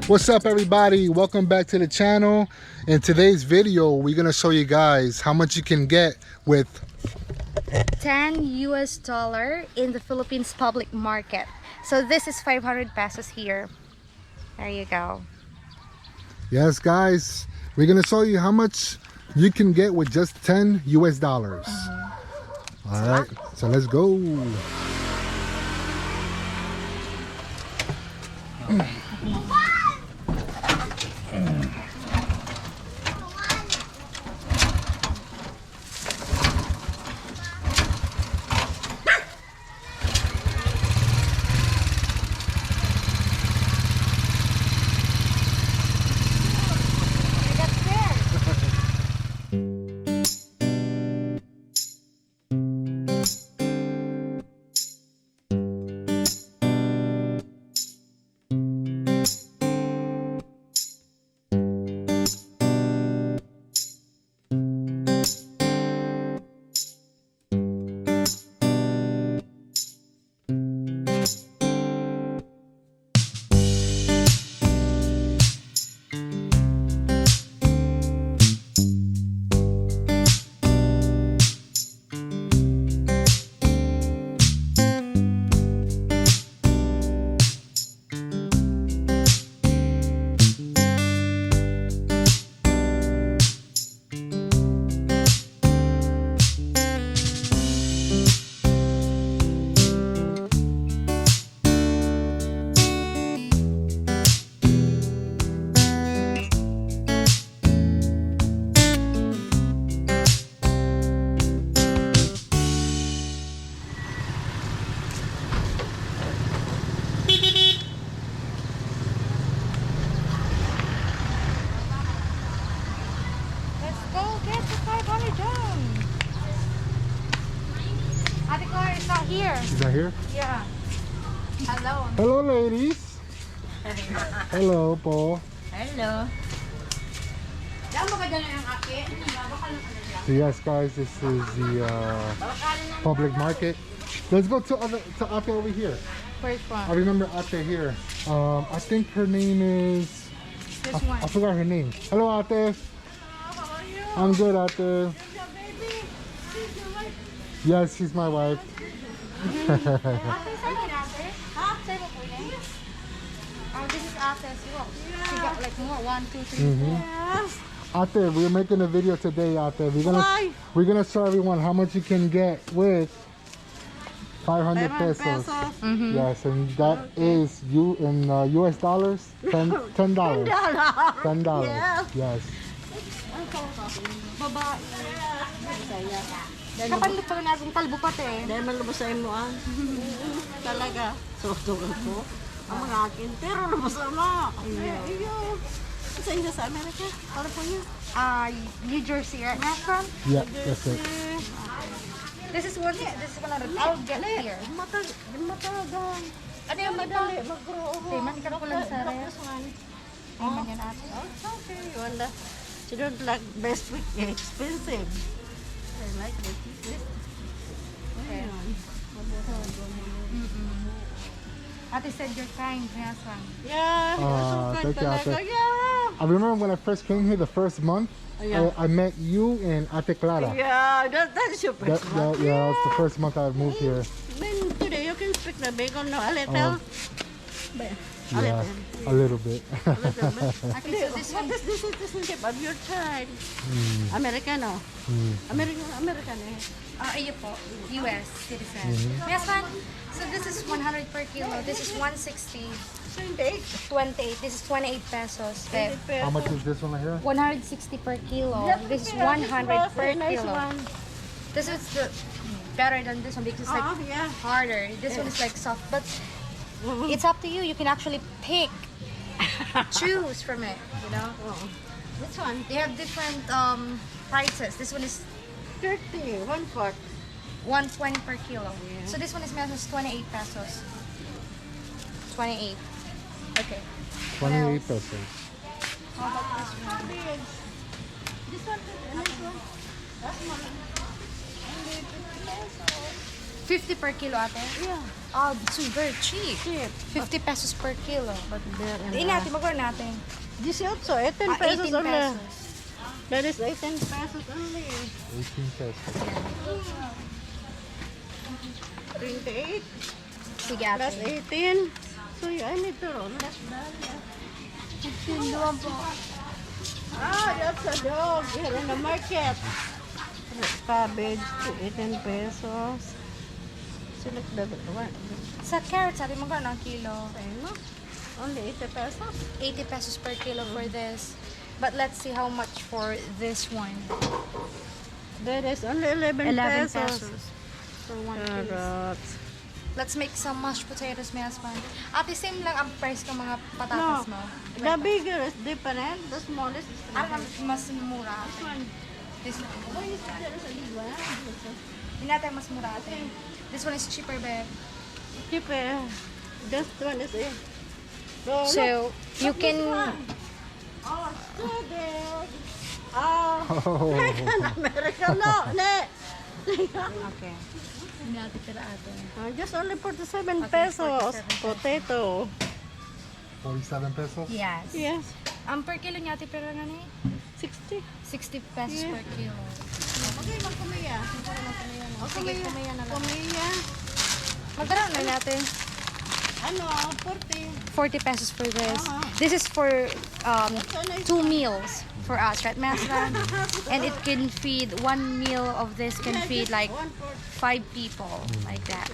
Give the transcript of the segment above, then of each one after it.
What's up, everybody? Welcome back to the channel. In today's video, we're gonna show you guys how much you can get with $10 in the Philippines public market. So this is 500 pesos here. There you go. Yes, guys, we're gonna show you how much you can get with just $10. All right, so let's go. Here. Is that here? Yeah. Hello. Hello, ladies. Hello po. Hello. So yes, guys, this is the public market. Let's go to Ate over here. First one. I remember Ate here. I think her name is. This one. I forgot her name. Hello, Ate. How are you? I'm good, Ate. Yes, she's my wife. This is Ate. She got like more. 1, 2, 3, 4. Ate, we're making a video today, Ate. We're gonna show everyone how much you can get with 500 pesos. Yes, and that is you in US dollars, $10. $10. Yes. Kapan pa na akong kalbo pa te. Dahil malubasay mo ah. Talaga. Susugal ko. Ang mga akin. Pero lubasay mo. Iyo. Saan ka sa Amerika? California? New Jersey, right? From? Yeah, that's it. This is 100. I'll get here. Matagang. Ano yung Madali. Mag-grow. Timan ka ko lang sa rin. Timan yan ate. Okay. Wala. She don't like best week. Expensive. I like it. Okay. Ate said you're kind, Yasang. Yeah. Thank you, Ate. Yeah. I remember when I first came here the first month, I met you and Ate Clara. Yeah, that is your first month. Yeah, that was the first month I moved here. Then today you can speak the bacon no, a little. Yeah, a little bit. Okay, so this one. This is tip of your child. Americano. American eh. Iyo po, US citizen. Yasang, so this is 100 per kilo. This is 160. 28. This is 28 pesos. Babe. How much is this one right here? 160 per kilo. This is 100 per kilo. This is better than this one because it's like harder. This one is like soft, but it's up to you. You can actually pick, choose from it. You know. Which one? They have different prices. This one is 30, 1/4. 120 per kilo. So this one is meant as 28 pesos. 28. Okay. 28 pesos. How about this one? This one, this one. That's 50 per kilo ate? Yeah. Oh, this is very cheap. Cheap. 50 pesos per kilo. But there in Tingnan natin, magkano natin? 18, 18 pesos 18 only. pesos. That is 18 pesos only. 18 pesos. 28 Sige, plus ate. 18. So yeah, I need to roll less than. Doon po. Ah, that's a dog here in the market. Cabbage, 18 pesos. Select the one. Sa carrots, ate, magkano ang kilo? Same, no? Only 80 pesos. 80 pesos per kilo for this. But let's see how much for this one. That is only 11 pesos. For one piece. Carrots. Let's make some mashed potatoes, my husband. Ate, same lang ang price ng mga patatas mo. The bigger is different. The smallest is Ano mas mura, ate? This one. Hindi natin mas mura, ate. This one is cheaper, babe. cheaper. This one is it. So, you can... Oh, student. Oh, Oh. American no. Okay. Hindi natin tira, ate. Just only 47 Okay, pesos. 47 Potato. 47 pesos? Yes. Yes. Ang per kilo niya, ate, pero ano eh? 60. 60 pesos Yeah. per kilo. Okay, magkumiya. Sige, kumayan na lang. Kumiya. Magkaroon na natin. Ano, 40. 40 pesos for this. Uh-huh. This is for 2 meals for us, right, Masra? And it can feed, 1 meal of this can feed like 5 people, like that.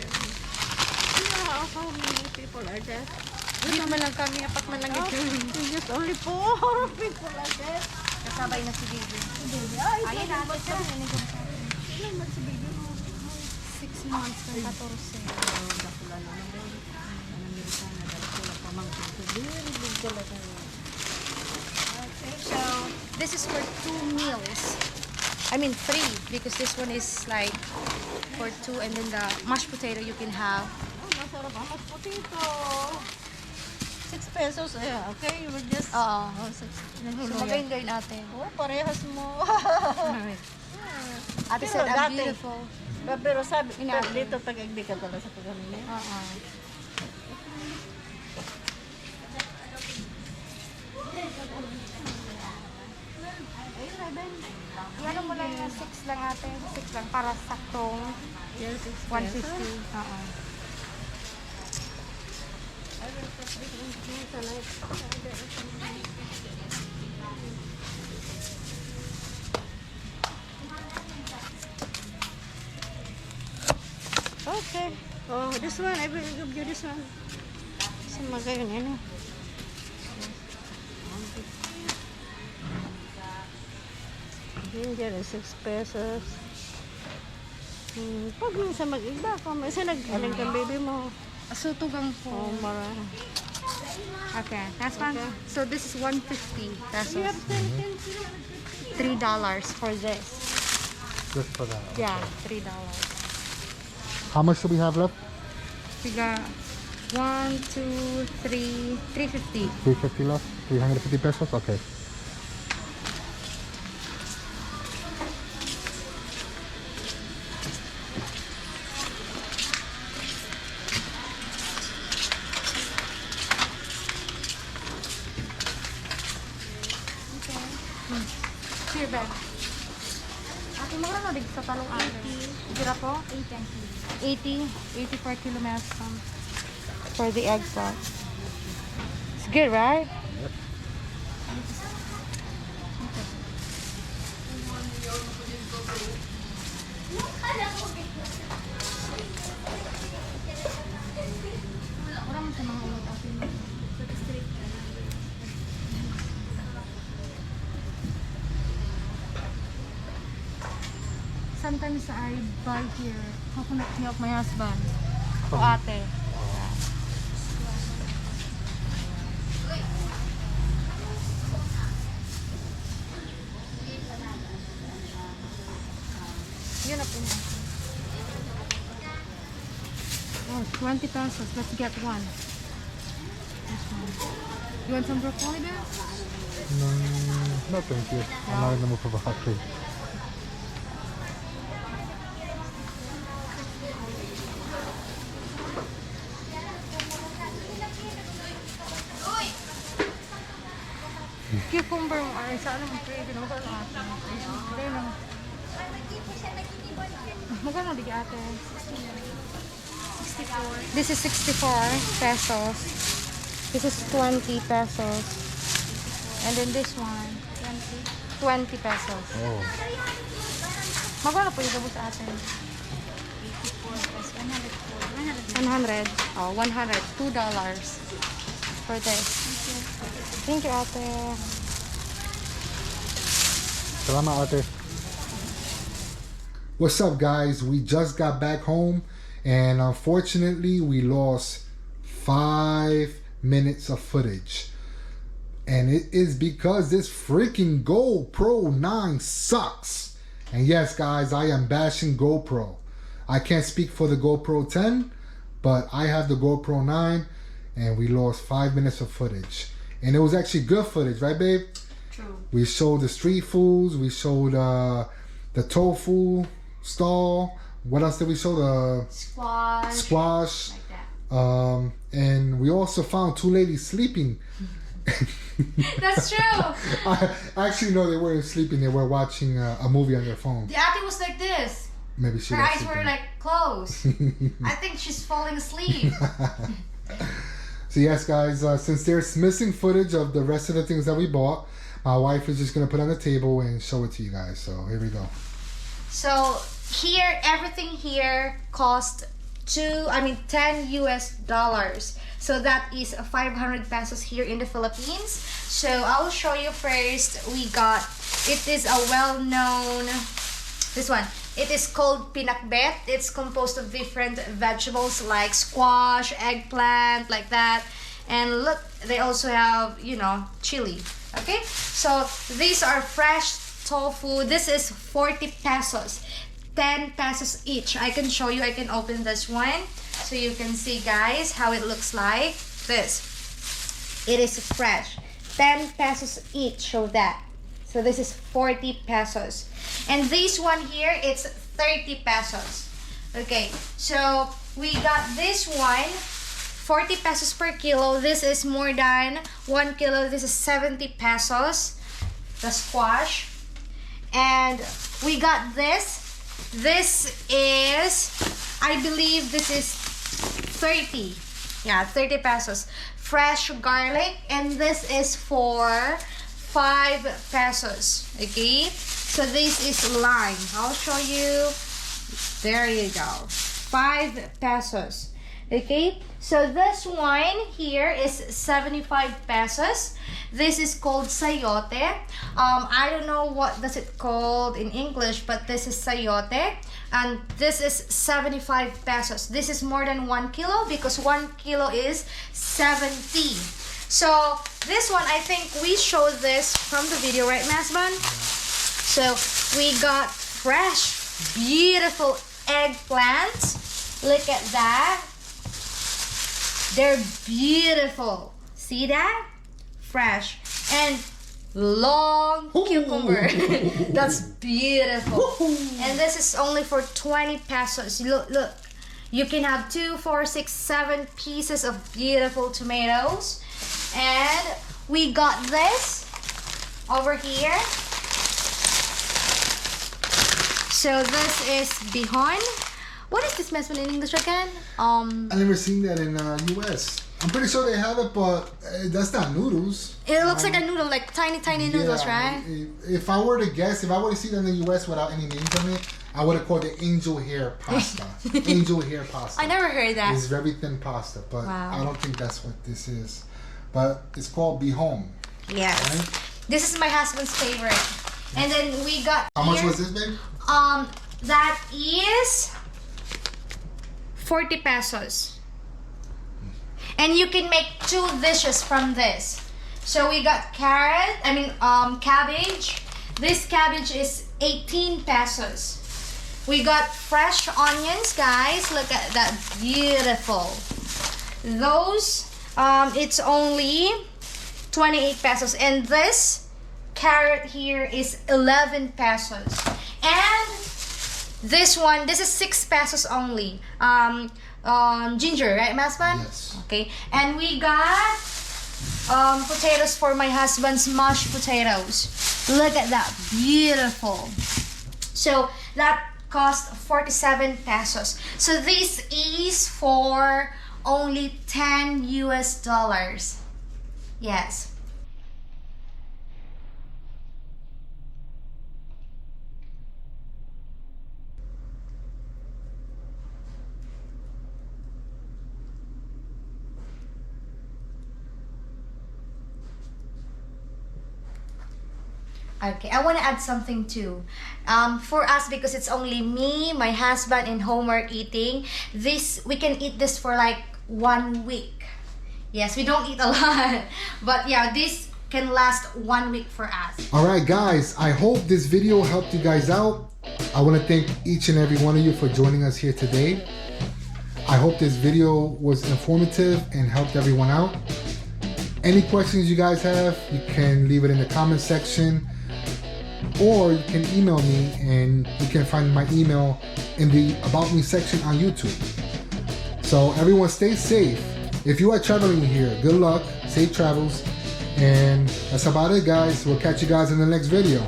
How many people are there? Dito man lang kami, apat man lang ito. Just only 4 people are there. Kasabay na si Baby. Ay, Ayun na, ito siya. ilan man si baby mo? 6 months, 14. So, this is for 2 meals. I mean 3, because this one is like for 2, and then the mashed potato you can have. Oh, masarap ang mashed potato. 6 pesos eh. Okay, you will just... Oo. Oh, 6. So, magayin natin. Oh, parehas mo. Ate Pero said, I'm dati- beautiful. Pero sabi, Inatin. dito tag-agdi ka talaga sa pagkakamili. Oo. Ano mo lang yung 6 lang ate. 6 lang para saktong Yes, 6 150. pesos. Oo. I will put this in here tonight. Okay. Oh, this one, I will give you this one. Sa mga yun, ano? Ginger is 6 pesos. Pag minsan mag-iba ko, minsan nag-aling kang baby mo. So, tugang po. Oh, marami. Okay, that's fine. Okay. So, this is 150 You pesos. have $3 for this. Just for that. Yeah, $3. How much do we have left? We got 1, 2, 3, 350. 350 left? 350 pesos? Okay. Here, Ben. Ate, mura na din sa talong ate. Gira po? 80. 80 per kilo meron for the egg sauce. It's good, right? Yep. Wala mo sa mga ulit ate. Sometimes I buy here coconut milk my husband. O ate. Yun na po. Oh, 20 pesos. Let's get one. This one. You want some broccoli there? No, thank you. I'm not in the mood for broccoli. cucumber mo. Ay, saan naman kayo? Ginawag ang atin. Ay, lang. Magkano di ate? 64. This is 64 pesos. This is 20 pesos. And then this one, 20 pesos. Oh. Magkano po yung gabos sa atin? 100. Oh, 100. $2 for this. Thank you, ate. Salamat, ate. What's up, guys? We just got back home, and unfortunately, we lost 5 minutes of footage. And it is because this freaking GoPro 9 sucks. And yes, guys, I am bashing GoPro. I can't speak for the GoPro 10, but I have the GoPro 9, and we lost 5 minutes of footage. And it was actually good footage, right, babe? True. We showed the street foods. We showed the tofu stall. What else did we show? The squash. Like that. And we also found 2 ladies sleeping. That's true. Actually, no, they weren't sleeping. They were watching a movie on their phone. The ate was like this. Maybe she Her was eyes sleeping. were like closed. I think she's falling asleep. So yes, guys, since there's missing footage of the rest of the things that we bought, my wife is just gonna put on the table and show it to you guys. So here we go. So here, everything here cost 10 US dollars. So that is 500 pesos here in the Philippines. So I will show you first. We got, it is a well-known, this one. It is called pinakbet. It's composed of different vegetables like squash, eggplant, like that. And look, they also have, chili. Okay? So these are fresh tofu. This is 40 pesos. 10 pesos each. I can show you. I can open this one so you can see, guys, how it looks like. This. It is fresh. 10 pesos each. Show that. So this is 40 pesos. And this one here, it's 30 pesos. Okay, so we got this one, 40 pesos per kilo. This is more than 1 kilo. This is 70 pesos, the squash. And we got this. This is, I believe this is 30. Yeah, 30 pesos. Fresh garlic. And this is for 5 pesos. Okay, so this is lime. I'll show you. There you go. 5 pesos. Okay, so this one here is 75 pesos. This is called sayote. I don't know what does it called in English, but this is sayote. And this is 75 pesos. This is more than 1 kilo because 1 kilo is 70. So this one, I think we showed this from the video, right, Masban? So we got fresh, beautiful eggplants. Look at that. They're beautiful. See that? Fresh. And long cucumber. That's beautiful. And this is only for 20 pesos. Look. You can have 2, 4, 6, 7 pieces of beautiful tomatoes. And we got this over here. So this is bihon. What is this mess in English again? I never seen that in US. I'm pretty sure they have it, but that's not noodles. It looks like a noodle, like tiny noodles, right? If I were to guess, if I were to see that in the US without any names on it, I would have called it angel hair pasta. Angel hair pasta. I never heard that. It's very thin pasta, but wow. I don't think that's what this is. But it's called bihon. Yes. Right? This is my husband's favorite. And then we got How much was this, babe? That is 40 pesos. And you can make 2 dishes from this. So we got cabbage. This cabbage is 18 pesos. We got fresh onions, guys. Look at that, beautiful. Those, it's only 28 pesos. And this carrot here is 11 pesos. And this one, this is 6 pesos only. Ginger, right, Masman? Yes. Okay. And we got potatoes for my husband's mashed potatoes. Look at that, beautiful. So that cost 47 pesos. So this is for only 10 US dollars. Yes. Okay, I want to add something too. For us, because it's only me, my husband, and Homer eating, this we can eat this for like 1 week. Yes, we don't eat a lot, but yeah, this can last 1 week for us. Alright guys, I hope this video helped you guys out. I want to thank each and every one of you for joining us here today. I hope this video was informative and helped everyone out. Any questions you guys have, you can leave it in the comment section, or you can email me, and you can find my email in the About Me section on YouTube. So everyone stay safe. If you are traveling here, good luck, safe travels, and that's about it guys. We'll catch you guys in the next video.